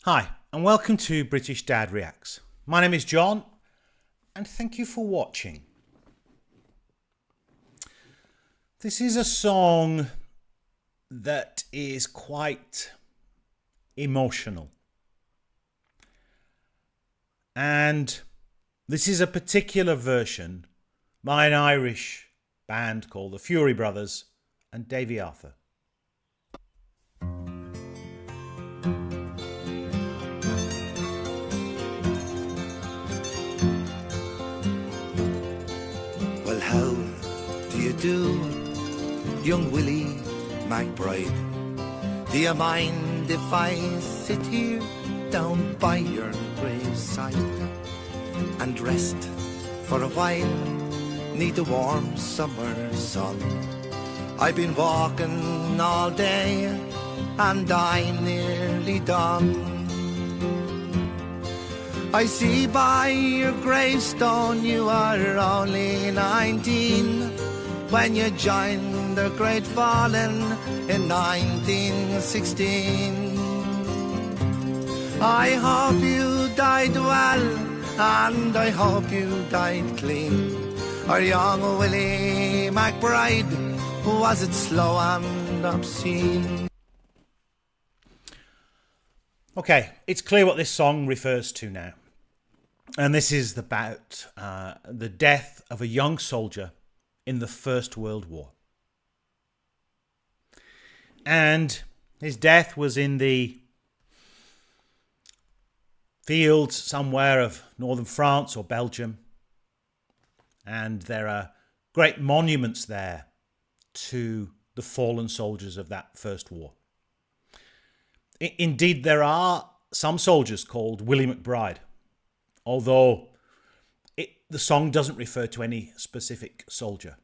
Hi, and welcome to British Dad Reacts. My name is John, and thank you for watching. This is a song that is quite emotional. And this is a particular version by an Irish band called the Fureys Brothers and Davey Arthur. Well, how do you do, young Willie McBride? Do you mind if I sit here down by your graveside and rest for a while, need the warm summer sun? I've been walking all day and I'm nearly done. I see by your gravestone you are only 19 when you joined the Great Fallen in 1916. I hope you died well and I hope you died clean. Our young Willie McBride, was it slow and obscene? Okay, it's clear what this song refers to now. And this is about the death of a young soldier in the First World War. And his death was in the fields somewhere of northern France or Belgium. And there are great monuments there to the fallen soldiers of that First War. Indeed, there are some soldiers called Willie McBride, although the song doesn't refer to any specific soldier.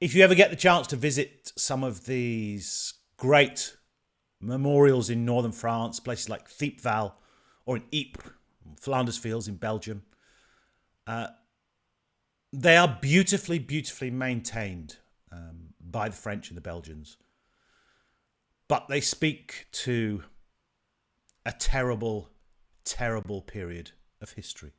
If you ever get the chance to visit some of these great memorials in northern France, places like Thiepval or in Ypres, Flanders Fields in Belgium, they are beautifully, beautifully maintained by the French and the Belgians. But they speak to a terrible, terrible period of history.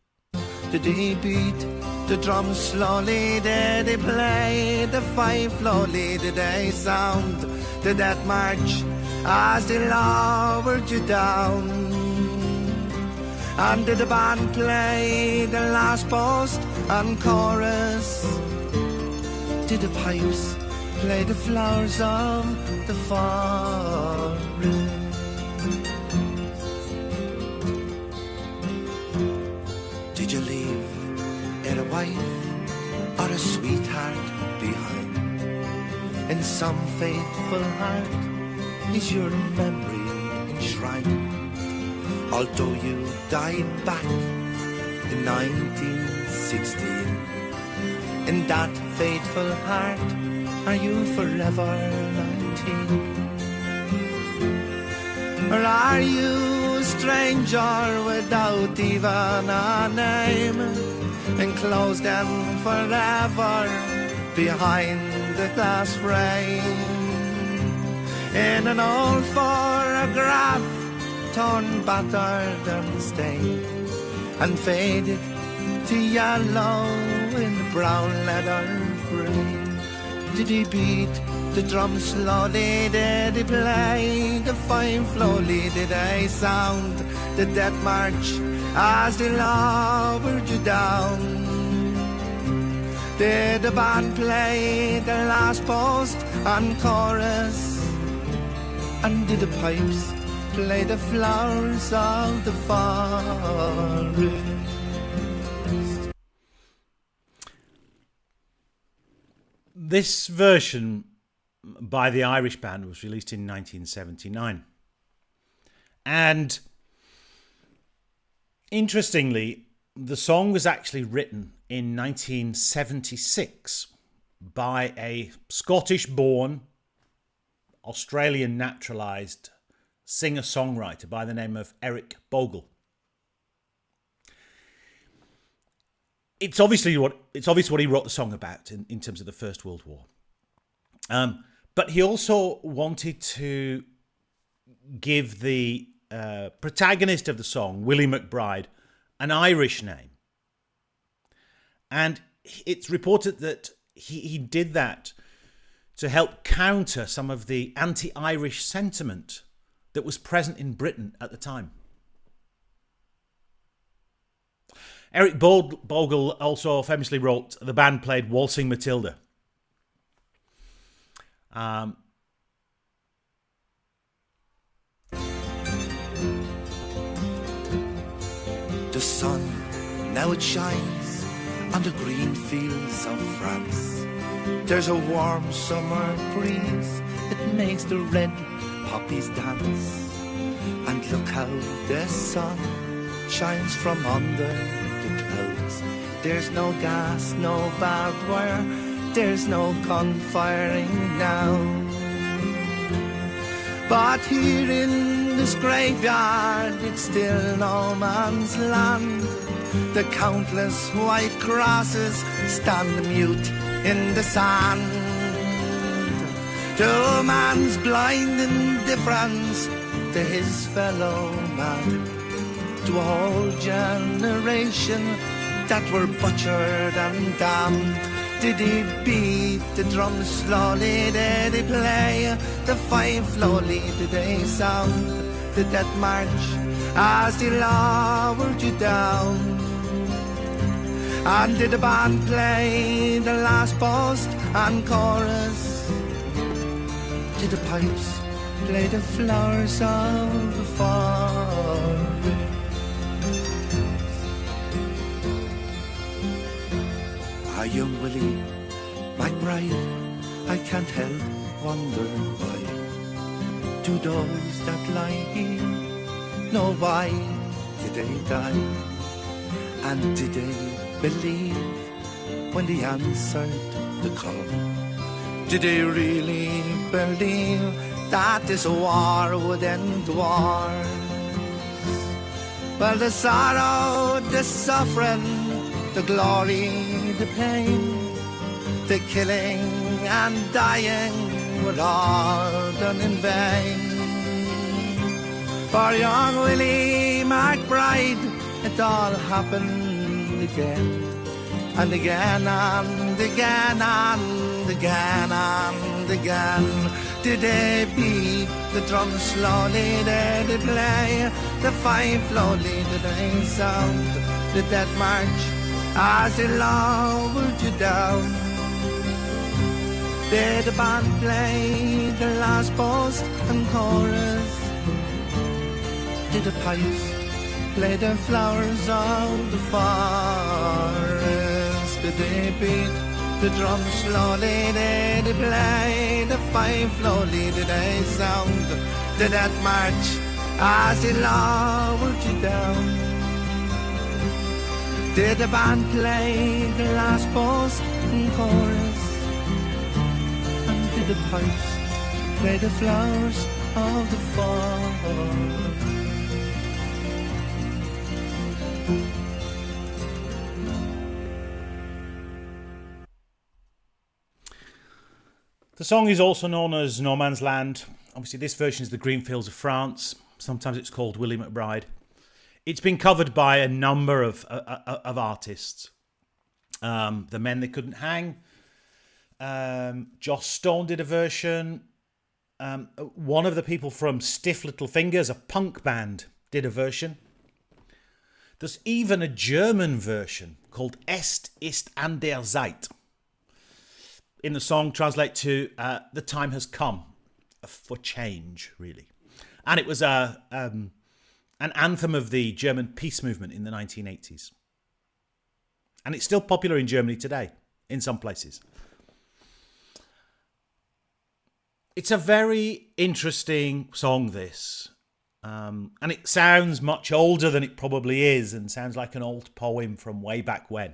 Did they beat the drums slowly? Did they play the fife slowly? Did they sound the death march as they lowered you down? And did the band play the last post and chorus? Did the pipes play the flowers of the forest? Did you leave a wife or a sweetheart behind? In some faithful heart is your memory enshrined. Although you died back in 1916, in that faithful heart are you forever 19? Or are you a stranger without even a name, enclosed and forever behind the glass frame, in an old photograph torn, battered and stained and faded to yellow in the brown leather frame? Did he beat the drum slowly? Did he play the fife slowly? Did they sound the death march as they lowered you down? Did the band play the last post and chorus? And did the pipes play the flowers of the forest? This version by the Irish band was released in 1979. And interestingly, the song was actually written in 1976 by a Scottish-born, Australian naturalised singer-songwriter by the name of Eric Bogle. It's obvious what he wrote the song about in terms of the First World War. But he also wanted to give the protagonist of the song, Willie McBride, an Irish name. And it's reported that he did that to help counter some of the anti-Irish sentiment that was present in Britain at the time. Eric Bogle also famously wrote The Band Played Waltzing Matilda. The sun, now it shines on the green fields of France. There's a warm summer breeze, it makes the red poppies dance. And look how the sun shines from under the clouds. There's no gas, no barbed wire, there's no gun firing now. But here in this graveyard, it's still no man's land. The countless white crosses stand mute in the sand. To man's blind indifference to his fellow man, to a whole generation that were butchered and damned. Did he beat the drum slowly? Did he play the fife slowly? Did they sound the death march as they lowered you down? And did the band play the last post and chorus? Did the pipes play the flowers of the forest? Young Willie McBride, I can't help wonder why do those that lie here know why did they die? And did they believe when they answered the call? Did they really believe that this war would end wars? Well, the sorrow, the suffering, the glory, the pain, the killing and dying were all done in vain. For young Willie McBride, it all happened again, and again and again and again and again. Did they beat the drum slowly? Did they play the fife slowly? Did they sound the death march as they lowered you down? Did the band play the last post and chorus? Did the pipes play the flowers of the forest? Did they beat the drum slowly? Did they play the fife slowly? Did they sound the death march as they lowered you down? Did the band play the last post and chorus? And did the pipes play the flowers of the forest? The song is also known as No Man's Land. Obviously, this version is the Green Fields of France. Sometimes it's called Willie McBride. It's been covered by a number of artists. The Men They Couldn't Hang. Joss Stone did a version. One of the people from Stiff Little Fingers, a punk band, did a version. There's even a German version called Es ist an der Zeit. In the song, translate to the time has come for change, really. And it was an anthem of the German peace movement in the 1980s. And it's still popular in Germany today, in some places. It's a very interesting song, this. And it sounds much older than it probably is, and sounds like an old poem from way back when.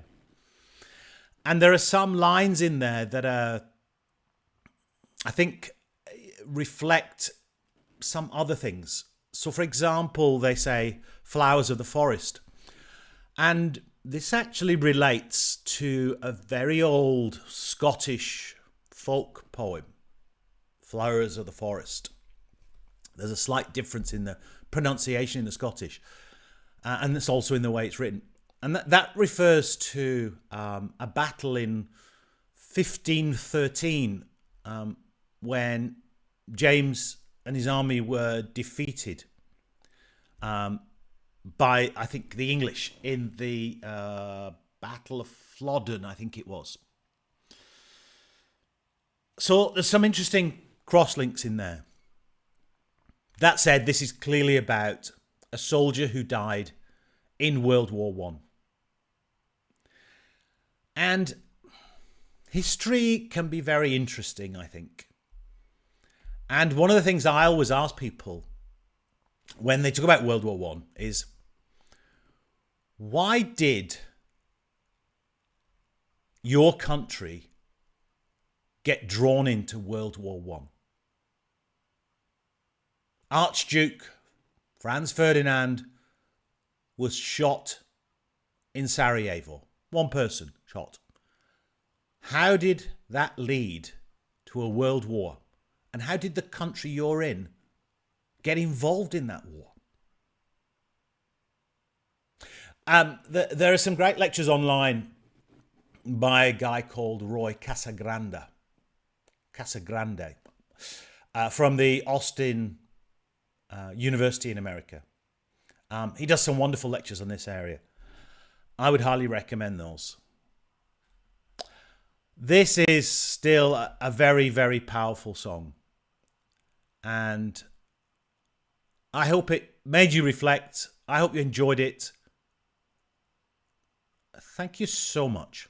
And there are some lines in there that I think, reflect some other things. So, for example, they say, flowers of the forest. And this actually relates to a very old Scottish folk poem, Flowers of the Forest. There's a slight difference in the pronunciation in the Scottish, and it's also in the way it's written. And that refers to a battle in 1513 when James and his army were defeated by, I think, the English in the Battle of Flodden, I think it was. So there's some interesting cross-links in there. That said, this is clearly about a soldier who died in World War I. And history can be very interesting, I think. And one of the things I always ask people when they talk about World War I is, why did your country get drawn into World War I? Archduke Franz Ferdinand was shot in Sarajevo. One person shot. How did that lead to a world war? And how did the country you're in get involved in that war? There are some great lectures online by a guy called Roy Casagrande from the Austin University in America. He does some wonderful lectures on this area. I would highly recommend those. This is still a very, very powerful song. And I hope it made you reflect. I hope you enjoyed it. Thank you so much.